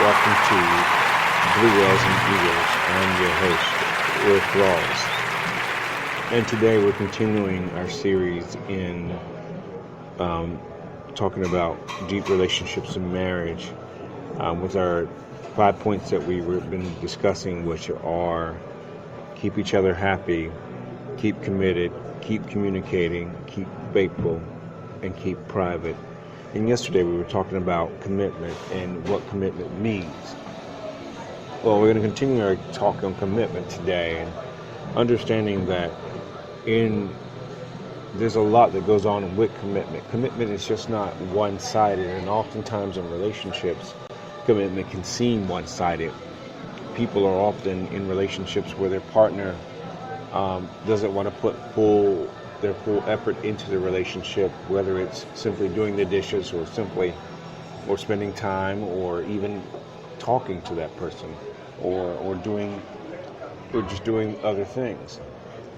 welcome to Blue Whales and Eagles. I'm your host, Rick Rawls. And today we're continuing our series in talking about deep relationships and marriage with our 5 points that we've been discussing, which are keep each other happy, keep committed, keep communicating, keep faithful, and keep private. And yesterday we were talking about commitment and what commitment means. Well, we're going to continue our talk on commitment today, and understanding that there's a lot that goes on with commitment. Commitment is just not one-sided, and oftentimes in relationships, commitment can seem one-sided. People are often in relationships where their partner doesn't want to put their full effort into the relationship, whether it's simply doing the dishes or spending time or even talking to that person or just doing other things.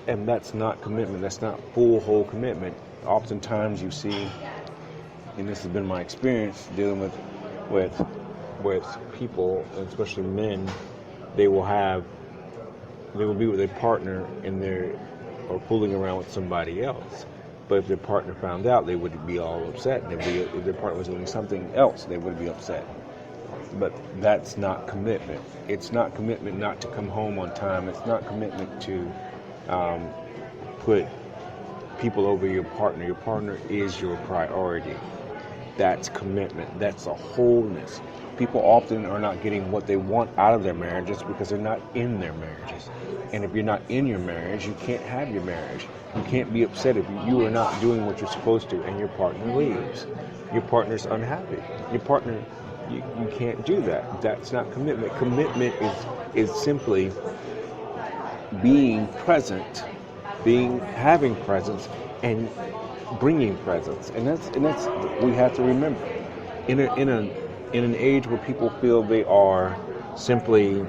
And that's not commitment. That's not whole commitment. Oftentimes you see, and this has been my experience dealing with people, especially men, they will be with their partner and they're fooling around with somebody else. But if their partner found out, they would be all upset. If their partner was doing something else, they would be upset. But that's not commitment. It's not commitment not to come home on time. It's not commitment to put people over your partner. Your partner is your priority. That's commitment. That's a wholeness. People often are not getting what they want out of their marriages because they're not in their marriages. And if you're not in your marriage, you can't have your marriage. You can't be upset if you are not doing what you're supposed to and your partner leaves. Your partner's unhappy. Your partner, you can't do that. That's not commitment. Commitment is simply being present, having presence, and bringing presence. And that's we have to remember. In an age where people feel they are simply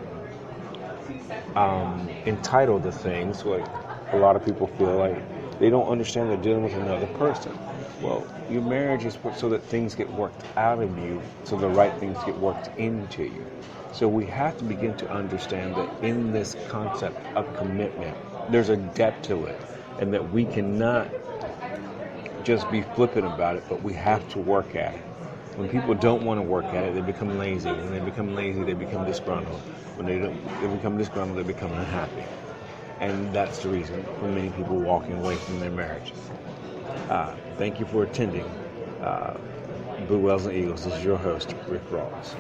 entitled to things, like a lot of people feel like they don't understand they're dealing with another person. Well, your marriage is so that things get worked out of you, so the right things get worked into you. So we have to begin to understand that in this concept of commitment, there's a depth to it, and that we cannot just be flippant about it, but we have to work at it. When people don't want to work at it, they become lazy. When they become lazy, they become disgruntled. When they become disgruntled, they become unhappy. And that's the reason for many people walking away from their marriages. Thank you for attending Blue Whales and Eagles. This is your host, Rick Rawls.